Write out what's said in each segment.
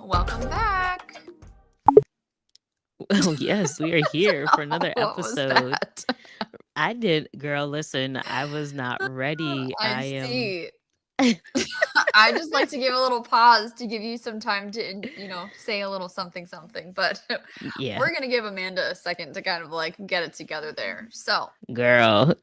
welcome back. Oh, yes, we are here for another What was episode. that? I did, girl, listen, I was not ready. I I am, see. I just like to give a little pause to give you some time to, say a little something something. But yeah, we're gonna give Amanda a second to kind of like get it together there. So girl.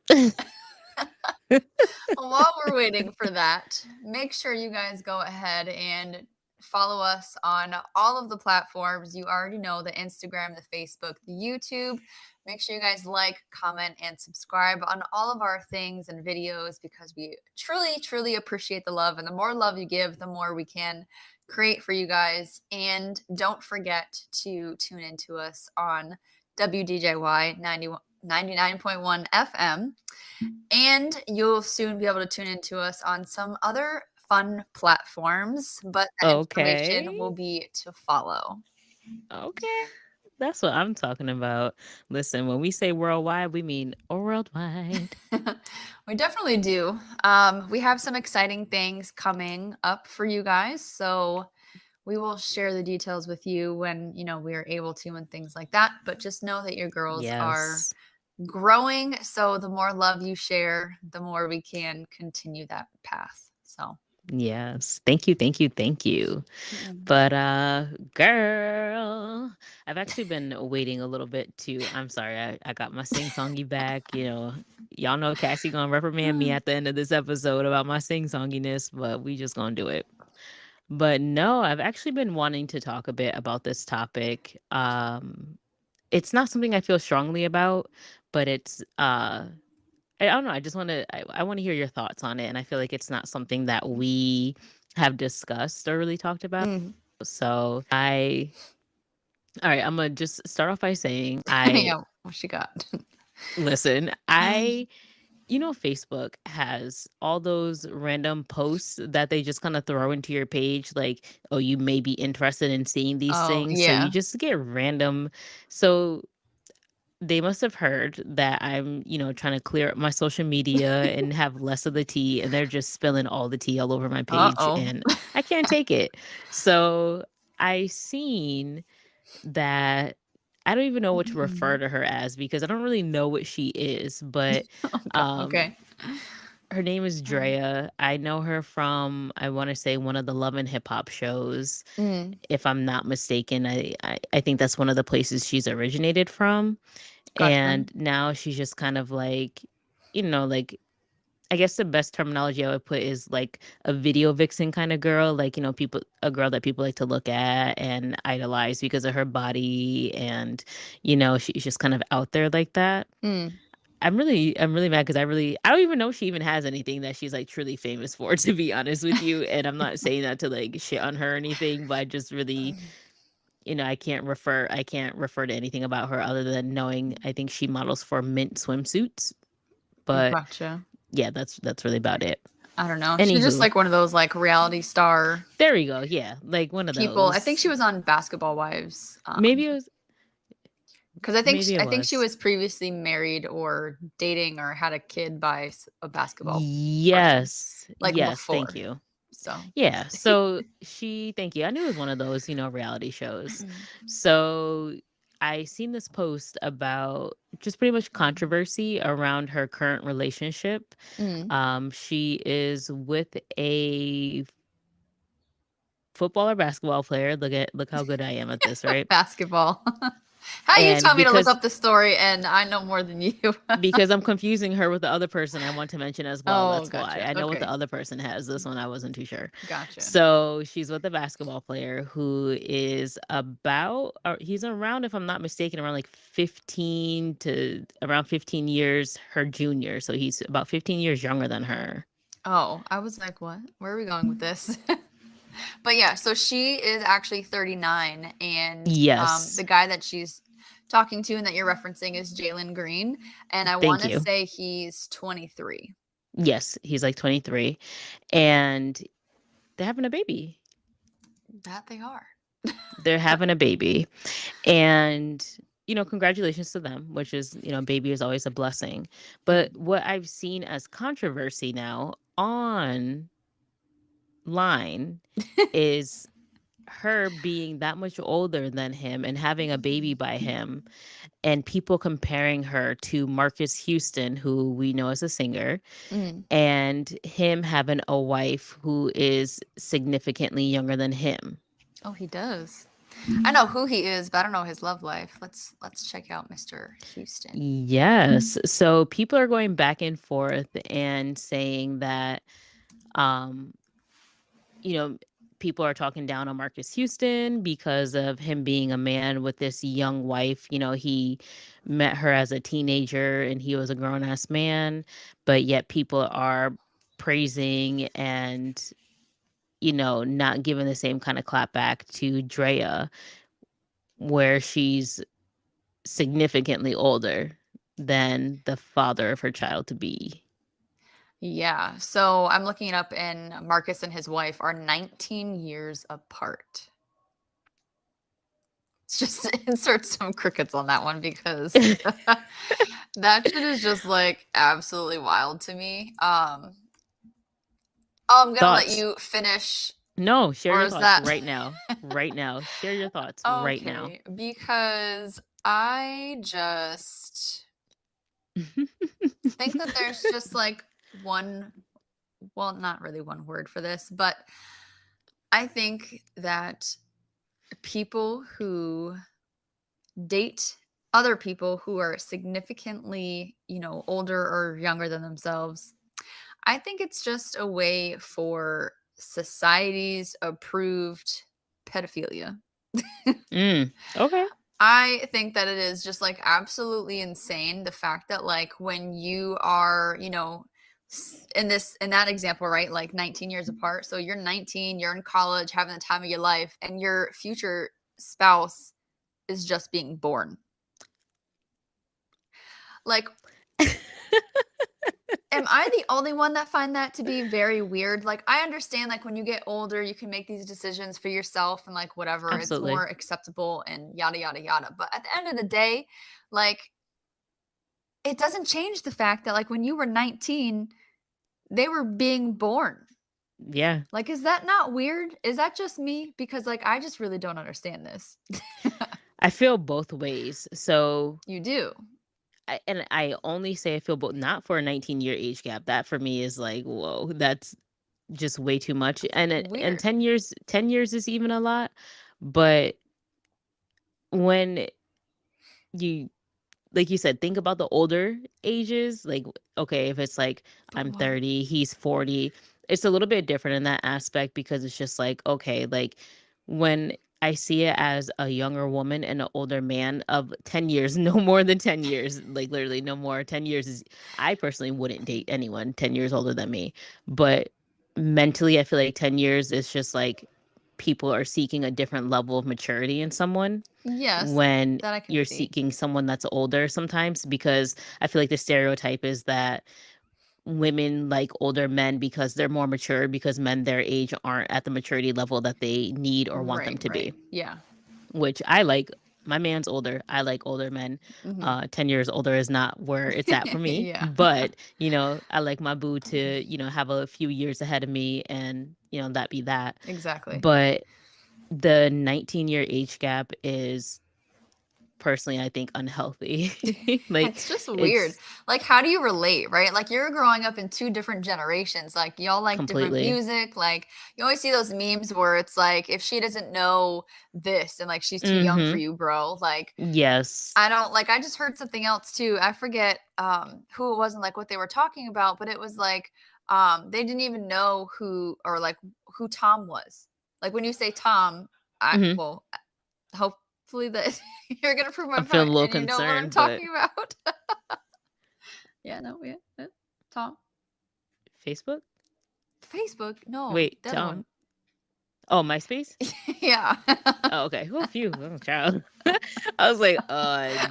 while we're waiting for that, make sure you guys go ahead and follow us on all of the platforms. You already know the Instagram, the Facebook, the YouTube. Make sure you guys like, comment, and subscribe on all of our things and videos because we truly, truly appreciate the love. And the more love you give, the more we can create for you guys. And don't forget to tune into us on WDJY 99.1 FM. And you'll soon be able to tune into us on some other fun platforms, but that information Okay. will be to follow. Okay. That's what I'm talking about. Listen, when we say worldwide, we mean worldwide. We definitely do. We have some exciting things coming up for you guys, so we will share the details with you when we are able to and things like that. But just know that your girls are Yes. growing, so the more love you share, the more we can continue that path. So, Yes. Thank you. Thank you. Thank you. mm. But girl, I've actually been waiting a little bit too. I'm sorry, I got my sing songy back. Y'all know Cassie gonna reprimand me at the end of this episode about my sing songiness, but we just gonna do it. But no, I've actually been wanting to talk a bit about this topic. It's not something I feel strongly about, but it's I don't know. I just want to. I want to hear your thoughts on it, and I feel like it's not something that we have discussed or really talked about. Mm. So all right, I'm gonna just start off by saying Yeah, what she got? listen, Facebook has all those random posts that they just kind of throw into your page, like, oh, you may be interested in seeing these Oh, things. So you yeah. just get random. So they must have heard that I'm, trying to clear up my social media and have less of the tea, and they're just spilling all the tea all over my page, Uh-oh. and I can't take it. So I seen that I don't even know what to refer Mhm. to her as because I don't really know what she is, but Oh, God. um Okay. her name is Drea. I know her from I want to say one of the Love and Hip Hop shows. Mm, If I'm not mistaken, I think that's one of the places she's originated from. gotcha. And now she's just kind of like I guess the best terminology I would put is like a video vixen kind of girl, like, a girl that people like to look at and idolize because of her body. And, she's just kind of out there like that. Mm. I'm really mad because I don't even know if she even has anything that she's like truly famous for, to be honest with you. And I'm not saying that to like shit on her or anything, but I just really, I can't refer to anything about her other than knowing I think she models for Mint swimsuits. But Gotcha. yeah, that's really about it. I don't know. She's just Anywho, like one of those like reality star there we go. Yeah, like one of people. I think those. she was on Basketball Wives. Maybe it was. Because I think Maybe it I think she was. was previously married or dating or had a kid by a basketball person, Yes. like Yes. Thank before. you. So, Yeah. So thank you. I knew it was one of those, reality shows. So I seen this post about just pretty much controversy around her current relationship. mm. She is with a football or basketball player. Look how good I am at this, right? Basketball. How you And tell me to look up the story and I know more than you. because I'm confusing her with the other person I want to mention as well. Oh, That's why. gotcha. I know what the Okay. other person has. This one I wasn't too sure. Gotcha. So she's with a basketball player who is or he's around, if I'm not mistaken, around like 15 to around 15 years her junior. So he's about 15 years younger than her. Oh, I was like, what? Where are we going with this? But yeah, so she is actually 39, and the Yes. guy that she's talking to and that you're referencing is Jalen Green, and I want Thank to you. say he's 23. Yes, he's like 23 and they're having a baby. That they are. They're having a baby. And, congratulations to them, which is, baby is always a blessing. But Mm. what I've seen as controversy now online is her being that much older than him and having a baby by him, and people comparing her to Marcus Houston, who we know as a singer, Mm. and him having a wife who is significantly younger than him. Oh, he does. I know who he is, but I don't know his love life. Let's check out Mr. Houston. Yes. So people are going back and forth and saying that, um, you know, people are talking down on Marcus Houston because of him being a man with this young wife. He met her as a teenager and he was a grown ass man, but yet people are praising and, not giving the same kind of clap back to Drea, where she's significantly older than the father of her child to be. Yeah. So I'm looking it up, and Marcus and his wife are 19 years apart. Let's just insert some crickets on that one because that shit is just like absolutely wild to me. Oh, I'm gonna let Thoughts? you finish, No, share or your is thoughts that right now. Right now. Share your thoughts right now. okay? Because I just think that there's just like one, well, not really one word for this, but I think that people who date other people who are significantly, older or younger than themselves, I think it's just a way for society's approved pedophilia. Okay. I think that it is just like absolutely insane the fact that like when you are, in that example, right? Like 19 years apart. So you're 19, you're in college, having the time of your life, and your future spouse is just being born. Like, am I the only one that find that to be very weird? Like, I understand, like, when you get older, you can make these decisions for yourself and, like, whatever, it's Absolutely. more acceptable and yada, yada, yada. But at the end of the day, like, it doesn't change the fact that, like, when you were 19, they were being born. Yeah. Like, is that not weird? Is that just me? Because, like, I just really don't understand this. I feel both ways. So, You do. I only say I feel both, not for a 19-year age gap. That for me is like, whoa, that's just way too much. And Weird. 10 years is even a lot. But when you, like you said, think about the older ages. Like, okay, if it's like But I'm what? 30, he's 40, it's a little bit different in that aspect because it's just like, okay, like when I see it as a younger woman and an older man of 10 years, no more than 10 years, like literally no more. 10 years is, I personally wouldn't date anyone 10 years older than me. But mentally, I feel like 10 years is just like people are seeking a different level of maturity in someone Yes, when that I can you're see. seeking someone that's older sometimes, because I feel like the stereotype is that women like older men because they're more mature, because men their age aren't at the maturity level that they need or want them Right, to right. be, Yeah. which I like. My man's older. I like older men. Mhm. 10 years older is not where it's at for me, Yeah. but I like my boo to, have a few years ahead of me, and that be that. Exactly. But the 19-year age gap is, personally, I think, unhealthy. Like, It's just weird. it's Like, how do you relate, right? Like, you're growing up in two different generations. Like, y'all like different completely. music. Like, you always see those memes where it's like, if she doesn't know this and like she's too young for Mhm. you, bro. Like, Yes. I don't like, I just heard something else too. I forget who it was and like what they were talking about, but it was like they didn't even know who or like who Tom was. Like when you say Tom, I Mhm. well, hopefully that you're gonna prove my I'm feeling point a little and you know what I'm concerned, but talking about. Yeah, no, yeah. Tom. Facebook? Facebook? No, Wait, the other one. oh, MySpace? Yeah. Oh, okay. Oh, phew. Oh, child. I was like,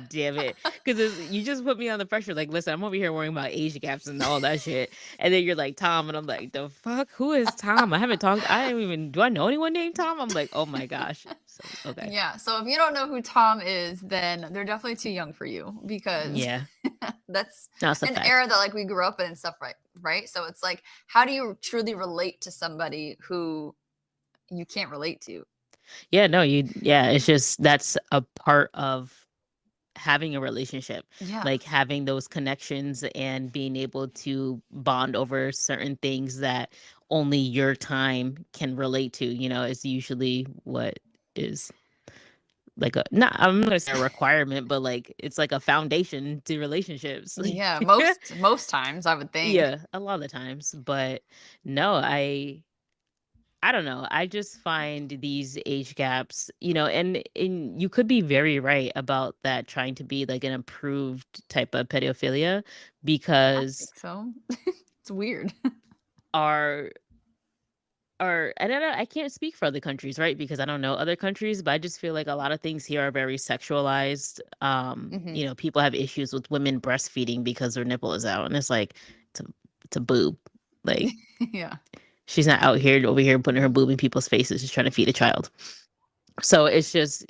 damn it. Because you just put me on the pressure. Like, listen, I'm over here worrying about age gaps and all that shit. And then you're like, Tom. And I'm like, the fuck? Who is Tom? I don't even, do I know anyone named Tom? I'm like, oh my gosh. So, okay. Yeah. So if you don't know who Tom is, then they're definitely too young for you because Yeah, that's that's a an fact. era that like we grew up in and stuff, right? Right. So it's like, how do you truly relate to somebody who you can't relate to? Yeah, no, yeah, it's just that's a part of having a relationship, Yeah. like having those connections and being able to bond over certain things that only your time can relate to, is usually what is like a not I'm not gonna say a requirement, but like it's like a foundation to relationships. Like Yeah, most times I would think. yeah, a lot of the times. But no, I don't know. I just find these age gaps, and you could be very right about that trying to be like an improved type of pedophilia I because think so. It's weird. our I don't know, I can't speak for other countries, right? Because I don't know other countries, but I just feel like a lot of things here are very sexualized. Hmm. People have issues with women breastfeeding because their nipple is out, and it's like it's a it's a boob. Like Yeah. she's not out here over here putting her boob in people's faces just trying to feed a child. So it's just,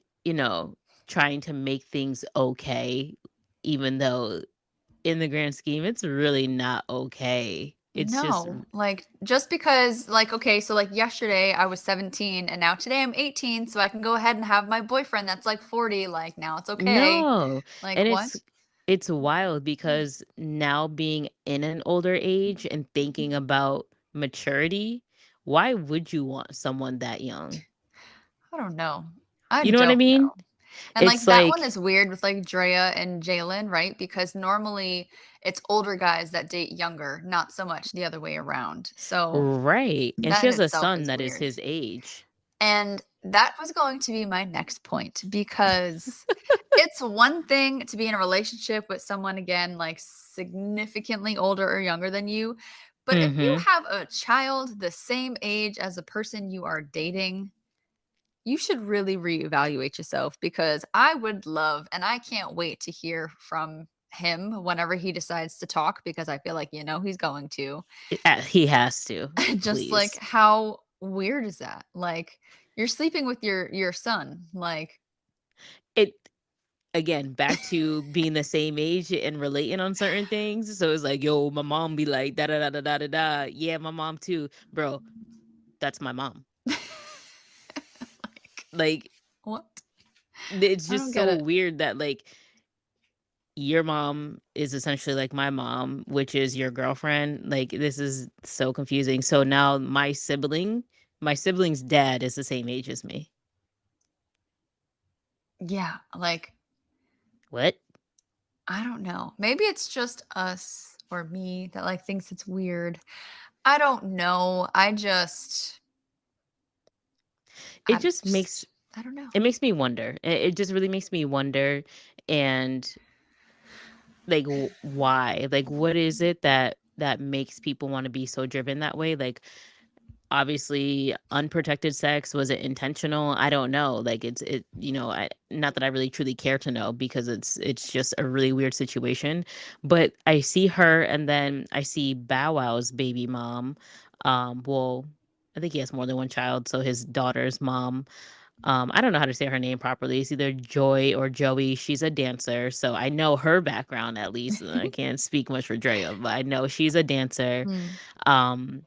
trying to make things okay, even though in the grand scheme, it's really not okay. It's just, No, like just because like okay, so like yesterday I was 17 and now today I'm 18, so I can go ahead and have my boyfriend that's like 40, like now it's okay. no. Like And what? it's wild because now being in an older age and thinking about maturity, why would you want someone that young? I don't know. I You know what I don't mean? know. And like It's that one like, is weird with like Drea and Jalen, right? Because normally it's older guys that date younger, not so much the other way around. So right. And she that in has a itself son is that is weird. his age. And that was going to be my next point because it's one thing to be in a relationship with someone again like significantly older or younger than you, but if you Mm-hmm. have a child the same age as the person you are dating, you should really reevaluate yourself because I would love and I can't wait to hear from him whenever he decides to talk because I feel like he's going to. He has to, Just like please. how weird is that? Like you're sleeping with your son. Like It again back to being the same age and relating on certain things. So it's like, yo, my mom be like da da da da da da da. Yeah, my mom too, bro. That's my mom. like Like what? it's I don't just get so it. weird that like your mom is essentially like my mom, which is your girlfriend. Like this is so confusing. So now my sibling's dad is the same age as me. Yeah, like What? I don't know. Maybe it's just us or me that like thinks it's weird. I don't know. It I just makes just I don't know. it makes me wonder. It just really makes me wonder. And like why, like what is it that makes people want to be so driven that way? Like obviously unprotected sex, was it intentional? I don't know. Like not that I really truly care to know because it's just a really weird situation. But I see her and then I see Bow Wow's baby mom. Well, I think he has more than one child, so his daughter's mom, I don't know how to say her name properly. It's either Joy or Joey. She's a dancer, so I know her background at least. I can't speak much for Drea, but I know she's a dancer. Mm, Um,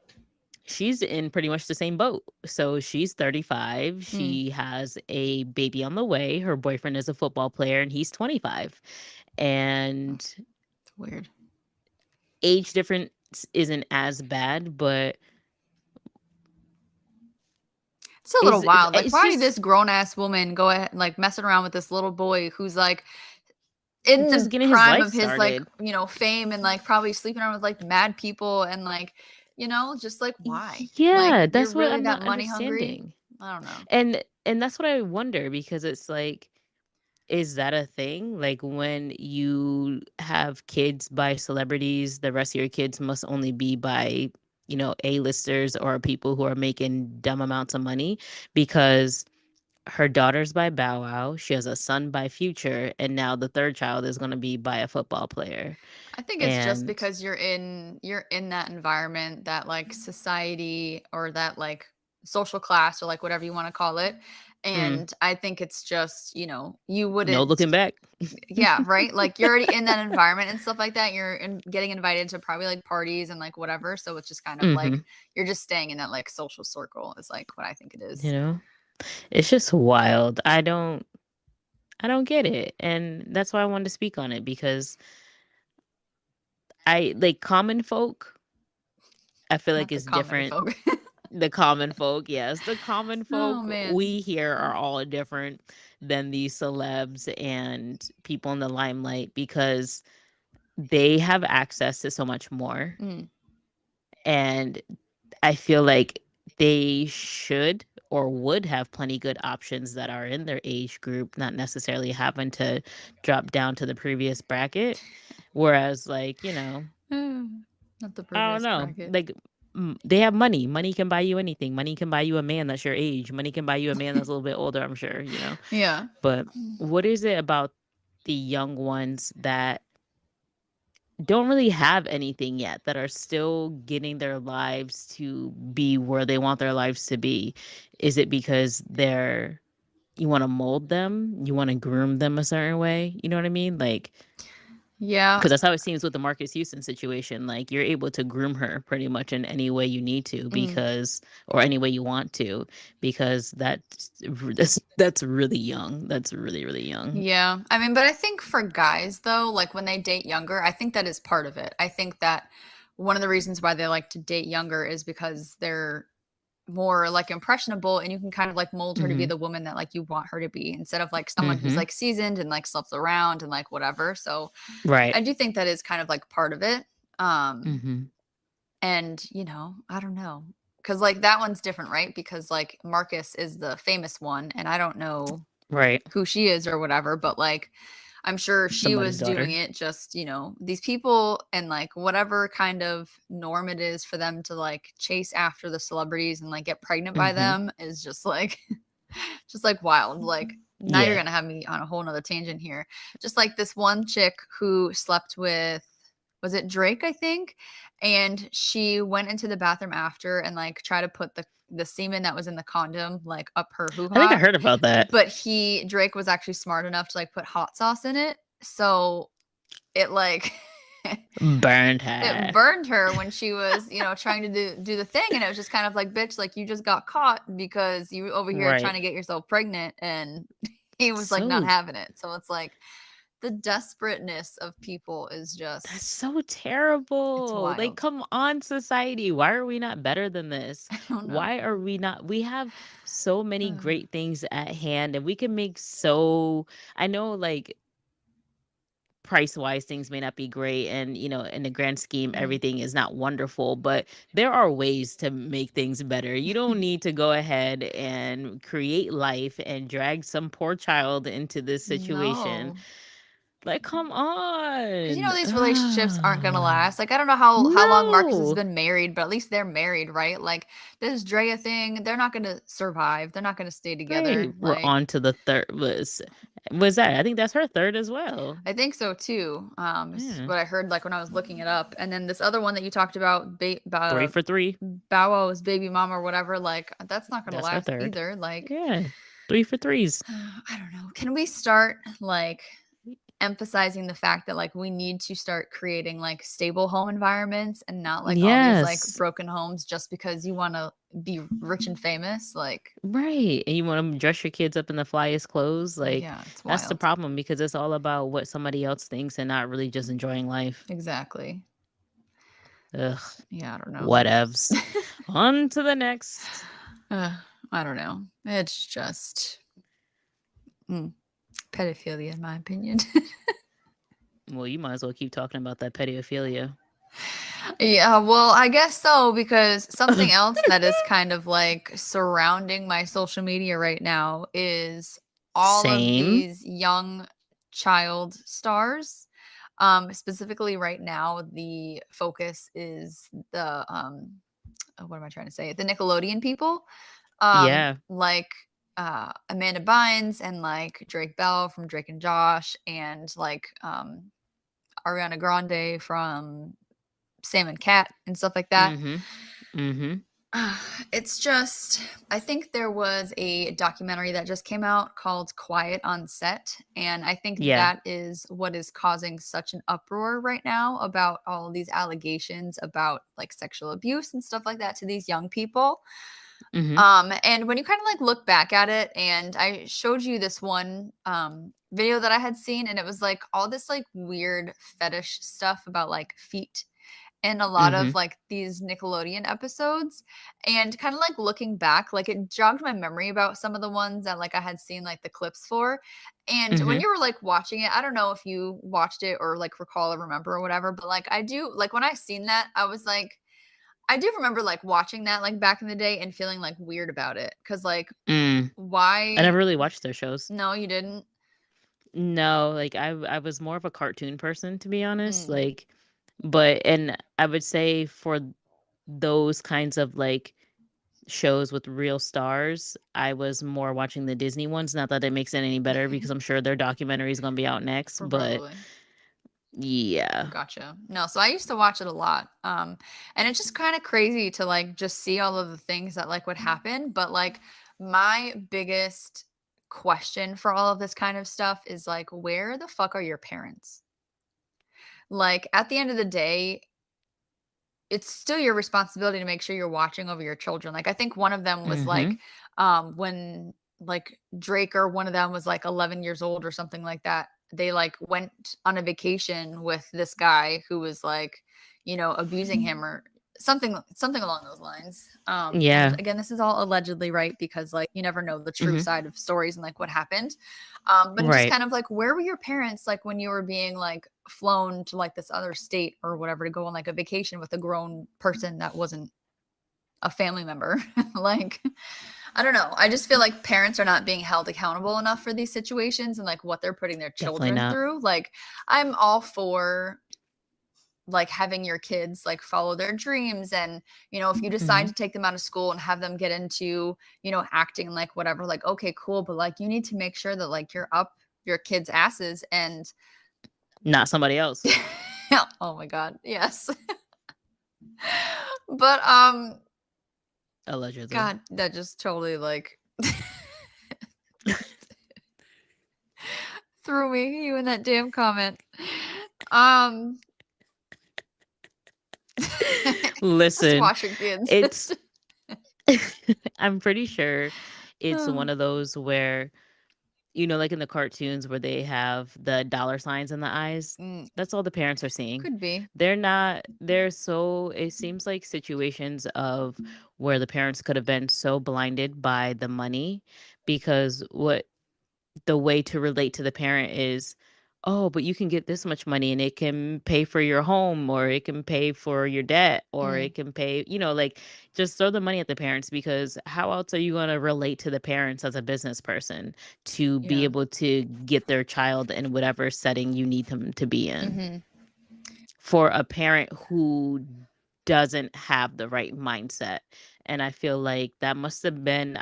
she's in pretty much the same boat. So she's 35. mm, She has a baby on the way. Her boyfriend is a football player, and he's 25. And it's weird. age difference isn't as bad, but It's a little is wild. Like, it's why did this just grown ass woman go ahead like messing around with this little boy who's like in just the getting his prime life of his like, started. fame and like probably sleeping around with like mad people and like, just like why? Like Yeah, you're that's what really I'm that not money hungry? understanding. I don't know. And that's what I wonder because it's like, is that a thing? Like when you have kids by celebrities, the rest of your kids must only be by, A-listers or people who are making dumb amounts of money because her daughter's by Bow Wow, she has a son by Future, and now the third child is going to be by a football player. I think it's just And because you're in that environment, that like society or that like social class or like whatever you want to call it. mm, And I think it's just, you no wouldn't. looking back. Yeah, right? Like, you're already in that environment and stuff like that. Getting invited to probably, like, parties and, like, whatever, so it's just kind of like Hmm. you're just staying in that, like, social circle is, like, what I think it You is. know? It's just wild. I don't get it. And that's why I wanted to speak on it because I like common folk, I feel like Not the it's common different. folk. The common folk, yes, the common Oh folk man. we here are all different than these celebs and people in the limelight because they have access to so much more. Mm. And I feel like they should or would have plenty good options that are in their age group, not necessarily having to drop down to the previous bracket. Whereas, like, Not the I don't previous know, bracket. like, they have money. Money can buy you anything. Money can buy you a man that's your age. Money can buy you a man that's a little bit older, I'm sure. Yeah. But what is it about the young ones that don't really have anything yet, that are still getting their lives to be where they want their lives to be? Is it because you want to mold them? You want to groom them a certain way? You know what I mean? Like, Yeah. because that's how it seems with the Marcus Houston situation. Like, you're able to groom her pretty much in any way you need to Mm. because, or any way you want to, because that's really young. That's really, really young. Yeah. I mean, but I think for guys though, like when they date younger, I think that is part of it. I think that one of the reasons why they like to date younger is because they're more like impressionable and you can kind of like mold her to be Mm-hmm. the woman that like you want her to be instead of like someone who's Mm-hmm. like seasoned and like slept around and like whatever. So Right. I do think that is kind of like part of it. Um Mm-hmm. and I don't know. Cause like that one's different, right? Because like Marcus is the famous one and I don't know Right. who she is or whatever, but like I'm sure she Somebody's was doing daughter. it just, these people and like whatever kind of norm it is for them to like chase after the celebrities and like get pregnant by Mm-hmm. them is just like just like wild. Like now you're Yeah. gonna have me on a whole nother tangent here. Just like this one chick who slept with, was it Drake, I think? And she went into the bathroom after and like tried to put the semen that was in the condom like up her hoo I think I ha. heard about that. But Drake was actually smart enough to like put hot sauce in it. So it like Burned it her. burned her when she was, trying to do the thing. And it was just kind of like, bitch, like you just got caught because you over here trying Right. to get yourself pregnant. And he was like not So having it. So it's like the desperateness of people is that's just, so it's terrible. Like, wild. come on, society. Why are we not better than this? I don't know. Why are we not? We have so many Uh, great things at hand, and we can make so. I know, like, price wise, things may not be great. And, in the grand scheme, mm, everything is not wonderful, but there are ways to make things better. You don't need to go ahead and create life and drag some poor child into this situation. no. Like, come Because on. these relationships aren't gonna last. Like I don't know how long Marcus has No. been married, but at least they're married, right? Like this Drea thing, they're not gonna survive. They're not gonna stay Right. together. We're Like on to the third. Was that? I think that's her third as well. I think so too. Is Yeah. what I heard like when I was looking it up. And then this other one that you talked about, Three for three. Bow Wow's baby mama or whatever, like that's not gonna That's her last third. either. Like Yeah. Three for threes. I don't know. Can we start like emphasizing the fact that like we need to start creating like stable home environments and not like all these like Yes. broken homes just because you want to be rich and famous? Like Right. And you want to dress your kids up in the flyest clothes. Like, yeah, it's that's the wild. problem because it's all about what somebody else thinks and not really just enjoying life. Exactly. Ugh. Yeah, I don't know. Whatevs. On to the next. uh, I don't know. It's just mm, pedophilia in my opinion. Well, you might as well keep talking about that pedophilia. Yeah, well, I guess so because something else that is kind of like surrounding my social media right now is all of Same. these young child stars. Specifically right now, the focus is the what am I trying to say? The Nickelodeon people. Yeah. Like Amanda Bynes and like Drake Bell from Drake and Josh and like Ariana Grande from Sam and Cat and stuff like that. Mm-hmm. Mm-hmm. It's just, I think there was a documentary that just came out called Quiet on Set. And I think Yeah. that is what is causing such an uproar right now about all of these allegations about like sexual abuse and stuff like that to these young people. Mhm. And when you kind of like look back at it, and I showed you this one video that I had seen, and it was like all this like weird fetish stuff about like feet in a lot of Mhm. like these Nickelodeon episodes. And kind of like looking back, like it jogged my memory about some of the ones that like I had seen like the clips for. And when Mhm. you were like watching it, I don't know if you watched it or like recall or remember or whatever, but like I do, like when I seen that, I was like, I do remember like watching that like back in the day and feeling like weird about it. Cause like, Mm. I why? never really watched their shows. No, you didn't. No, like I was more of a cartoon person, to be honest. Mm. Like, but and I would say for those kinds of like shows with real stars, I was more watching the Disney ones. Not that it makes it any better because I'm sure their documentary is gonna be out next. But Probably. yeah. Gotcha. No, so I used to watch it a lot. And it's just kind of crazy to like just see all of the things that like would happen. But like my biggest question for all of this kind of stuff is like, where the fuck are your parents? Like at the end of the day, it's still your responsibility to make sure you're watching over your children. Like I think one of them was like Mhm. when like Drake or one of them was like 11 years old or something like that. They like went on a vacation with this guy who was like, you know, abusing him or something along those lines. And Yeah. again, this is all allegedly, right? Because like you never know the true Mhm. side of stories and like what happened. But it's just Right. kind of like, where were your parents like when you were being like flown to like this other state or whatever to go on like a vacation with a grown person that wasn't a family member? Like, I don't know. I just feel like parents are not being held accountable enough for these situations and like what they're putting their Definitely children not. through. Like, I'm all for like having your kids like follow their dreams, and you know if you decide Mhm. to take them out of school and have them get into, you know, acting like whatever, like okay cool, but like you need to make sure that like you're up your kids asses and Not somebody else. oh my god, yes. But Allegedly. god, that just totally like threw me, you in that damn comment. um just Listen, watching kids. it's I'm pretty sure it's Oh, one of those where, like in the cartoons where they have the dollar signs in the eyes, mm, that's all the parents are seeing. could be. They're so, it seems like situations of where the parents could have been so blinded by the money because what the way to relate to the parent is, "Oh, but you can get this much money and it can pay for your home or it can pay for your debt or Mm, it can pay," like just throw the money at the parents because how else are you going to relate to the parents as a business person to be yeah. able to get their child in whatever setting you need them to be in? Hmm. For a parent who doesn't have the right mindset. And I feel like that must have been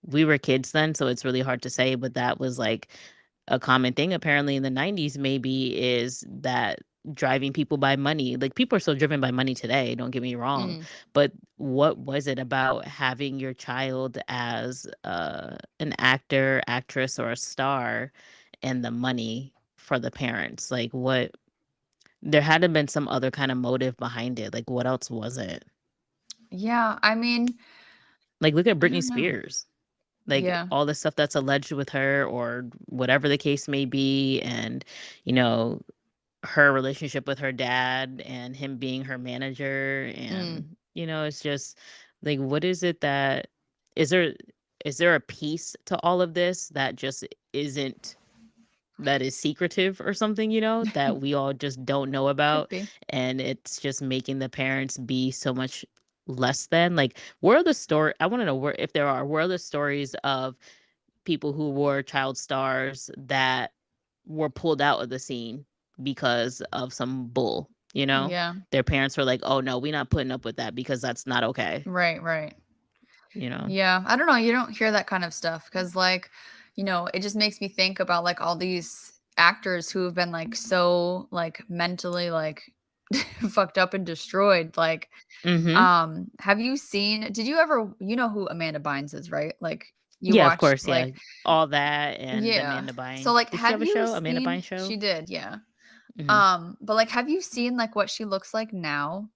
we were kids then, so it's really hard to say, but that was like a common thing apparently in the 90s maybe is that driving people by money. Like people are still driven by money today, don't get me wrong, Mm, but what was it about having your child as an actor, actress or a star and the money for the parents? Like what there had to been some other kind of motive behind it. Like, what else was it? yeah, I mean, Like, look at I Britney don't know. Spears. Like, Yeah. all the stuff that's alleged with her or whatever the case may be. And, you know, her relationship with her dad and him being her manager. Mm, And, it's just like, what is it that is there? Is there a piece to all of this that just isn't that is secretive or something, that we all just don't know could about, be. and it's just making the parents be so much less than. Like, where are the story I want to know where if there are where are the stories of people who were child stars that were pulled out of the scene because of some bull, Yeah. their parents were like, "Oh no, we're not putting up with that because that's not okay." Right, right. you know Yeah, I don't know, you don't hear that kind of stuff because, like, you know, it just makes me think about, like, all these actors who have been, like, so, like, mentally, like, fucked up and destroyed, like, mhm. have you seen did you ever you know who Amanda Bynes is, right? Like, you Yeah, of watched, course, yeah. like All that and yeah. Amanda So, Bynes. like, Did she have have a you show? Amanda seen Bynes show? she did, yeah. Mhm. But, like, have you seen, like, what she looks like now?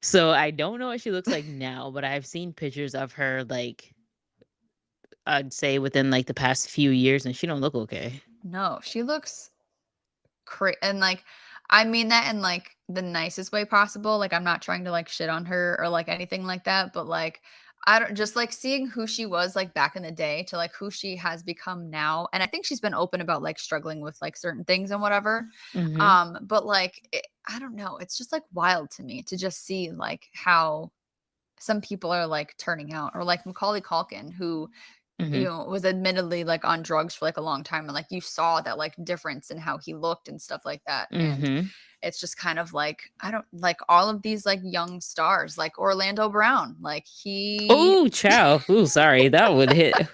So I don't know what she looks like now, but I've seen pictures of her like I'd say within like the past few years, and she don't look okay. No, she looks and like I mean that in like the nicest way possible. Like I'm not trying to like shit on her or like anything like that, but like I don't just like seeing who she was like back in the day to like who she has become now. And I think she's been open about like struggling with like certain things and whatever. Mhm. But like I don't know, it's just like wild to me to just see like how some people are like turning out or like Macaulay Culkin who Mhm. was admittedly like on drugs for like a long time and like you saw that like difference in how he looked and stuff like that. And Mhm. it's just kind of like I don't like all of these like young stars like Orlando Brown. Like he Oh, child. Ooh, sorry. That would hit.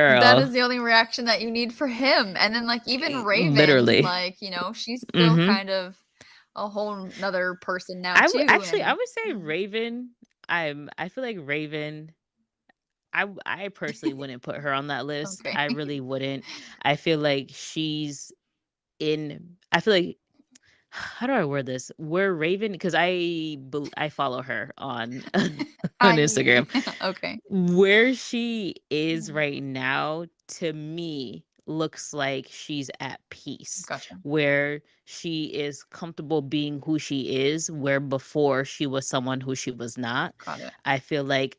that Girl. is the only reaction that you need for him. And then like even Raven, Literally. like, she's still Mhm. kind of a whole nother person now I would too. actually I And would say Raven. I feel like Raven I personally wouldn't put her on that list. okay. I really wouldn't. I feel like she's I feel like how do I word this? Where Raven, because I follow her on on I Instagram. okay. Where she is right now, to me, looks like she's at peace, Gotcha. where she is comfortable being who she is, where before she was someone who she was not. Got it. I feel like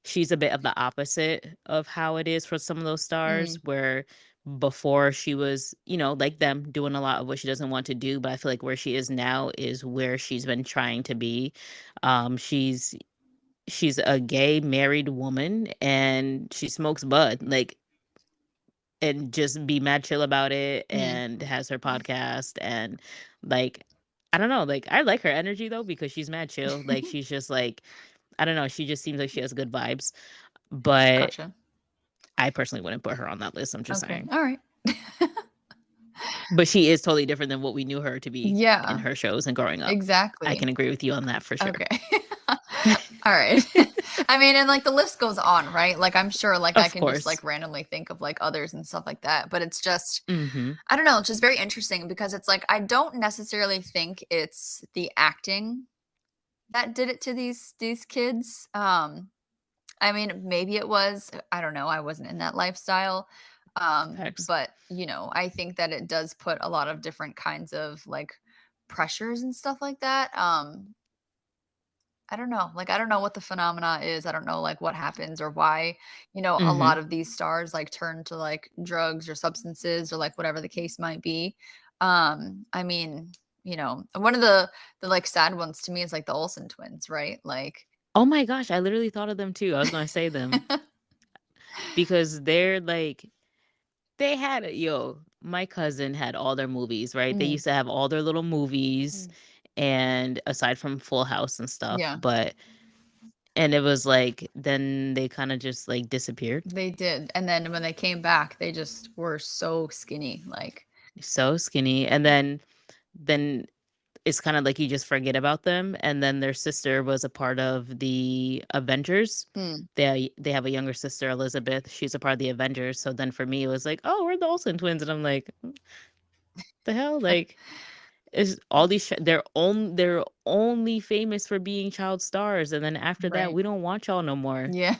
she's a bit of the opposite of how it is for some of those stars, Mm, where before she was, like them, doing a lot of what she doesn't want to do. But I feel like where she is now is where she's been trying to be. She's a gay married woman, and she smokes bud, like, and just be mad chill about it, mm. and has her podcast. And like, I don't know, like, I like her energy though, because she's mad chill. Like, she's just like, I don't know, she just seems like she has good vibes. But Gotcha. I personally wouldn't put her on that list, I'm just Okay. saying. All right. But she is totally different than what we knew her to be in Yeah, her shows and growing up. I exactly. can agree with you on that for sure. Okay. All right. I mean, and like the list goes on, right? Like I'm sure like I Of can just like course. randomly think of like others and stuff like that, but it's just Mhm. I don't know, it's just very interesting because it's like I don't necessarily think it's the acting that did it to these kids. I mean, maybe it was, I don't know, I wasn't in that lifestyle. Facts. But I think that it does put a lot of different kinds of like pressures and stuff like that. I don't know. Like I don't know what the phenomena is. I don't know like what happens or why, a lot Mhm. of these stars like turn to like drugs or substances or like whatever the case might be. I mean, one of the like sad ones to me is like the Olsen twins, right? Like Oh my gosh, I literally thought of them too. I was gonna say them because they're like they had my cousin had all their movies, right? They Mm, used to have all their little movies, mm, and aside from Full House and stuff, yeah, and it was like then they kind of just like disappeared. they did. And then when they came back, they just were so skinny. Like, So skinny. And then it's kind of like you just forget about them. And then their sister was a part of the Avengers. mm, They have a younger sister, Elizabeth. She's a part of the Avengers. So then for me, it was like, oh, we're the Olsen twins, and I'm like, the hell, like, is all these they're only famous for being child stars, and then after that, right. we don't want y'all no more. Yeah.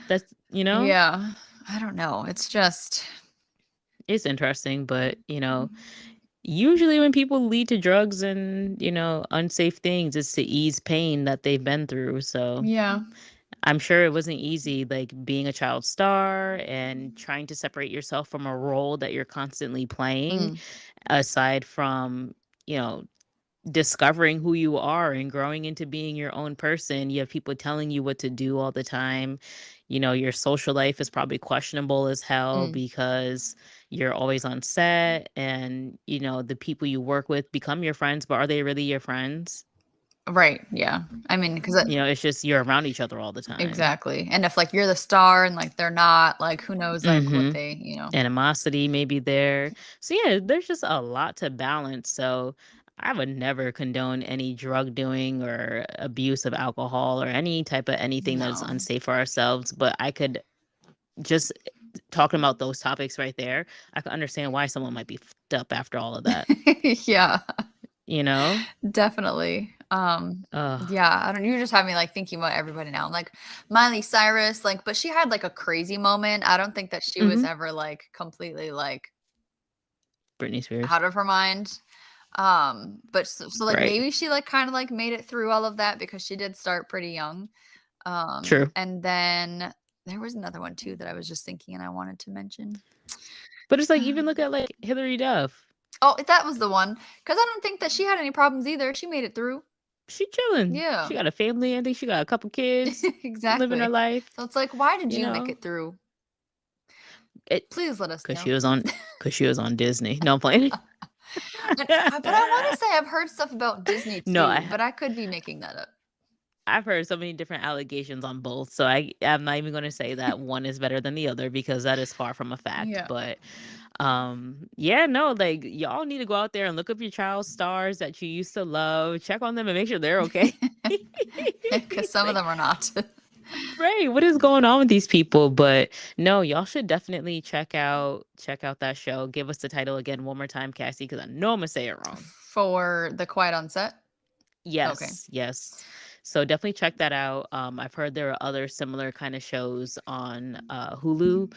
That's Yeah. I don't know. It's just, it's interesting, but usually when people lead to drugs and unsafe things, it's to ease pain that they've been through. So yeah. I'm sure it wasn't easy, like being a child star and trying to separate yourself from a role that you're constantly playing, Mm, aside from, you know, discovering who you are and growing into being your own person. You have people telling you what to do all the time. Your social life is probably questionable as hell mm. because you're always on set, and the people you work with become your friends, but are they really your friends? Right. Yeah. I mean, because It's just you're around each other all the time. exactly. And if like you're the star and like they're not, like who knows like what Mhm. they. Animosity may be there. So yeah, there's just a lot to balance. So I would never condone any drug doing or abuse of alcohol or any type of anything that's No. unsafe for ourselves. But I could just talking about those topics right there, I could understand why someone might be fucked up after all of that. Yeah. You know? Definitely. Um, Ugh. yeah, I don't, you just have me like thinking about everybody now. Like Miley Cyrus, like, but she had like a crazy moment. I don't think that she was Mhm. ever like completely like Britney Spears. out of her mind. But so like Right. maybe she like kind of like made it through all of that because she did start pretty young. True. And then there was another one too that I was just thinking and I wanted to mention. But it's like even look at like Hillary Duff. Oh, that was the one. Because I don't think that she had any problems either. She made it through. She chilling. Yeah, She got a family. I think she got a couple kids, living her exactly. life. So it's like, why did You you make know, it through? it Please let us because know. she was on Disney. No, I'm playing. But I want to say I've heard stuff about Disney No, too, but I could be making that up. I've heard so many different allegations on both. So I'm not even going to say that one is better than the other because that is far from a fact. Yeah. But yeah, no, like y'all need to go out there and look up your child's stars that you used to love, check on them and make sure they're okay. Because some of Like, them are not. right, what is going on with these people? But no, y'all should definitely check out that show. Give us the title again one more time, Cassie, because I know I'm gonna say it wrong. For the Quiet on Set. Okay. Yes, yes. So definitely check that out. I've heard there are other similar kind of shows on Hulu.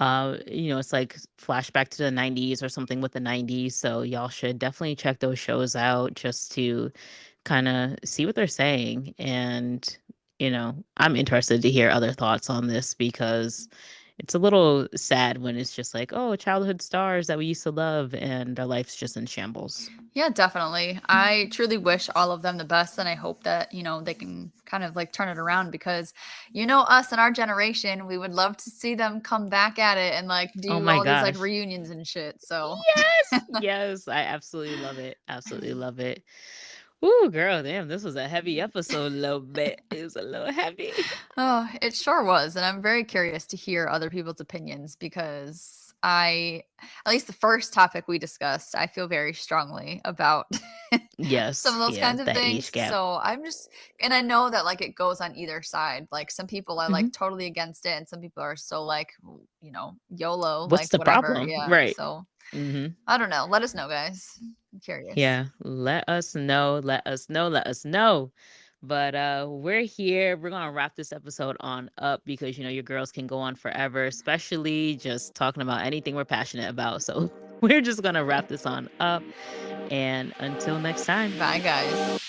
It's like flashback to the 90s or something with the 90s. So y'all should definitely check those shows out just to kind of see what they're saying. And, I'm interested to hear other thoughts on this because it's a little sad when it's just like, oh, childhood stars that we used to love and our life's just in shambles. Yeah, definitely. I truly wish all of them the best, and I hope that, they can kind of like turn it around because, us and our generation, we would love to see them come back at it and like Oh do my all these like gosh. reunions and shit. So, Yes, yes, I absolutely love it. Absolutely love it. Ooh, girl, damn, this was a heavy episode a little bit. It was a little heavy. oh, it sure was. And I'm very curious to hear other people's opinions because at least the first topic we discussed, I feel very strongly about some of Yes, those yeah, kinds of that things. age gap. So and I know that like it goes on either side. Like some people are Mhm. like totally against it, and some people are so like, YOLO, What's like the whatever. problem? Yeah. Right. So Mhm. I don't know. Let us know, guys. I'm curious. Yeah, let us know, let us know, let us know. But we're here. We're gonna wrap this episode on up because your girls can go on forever, especially just talking about anything we're passionate about. So we're just gonna wrap this on up. And until next time. Bye, guys.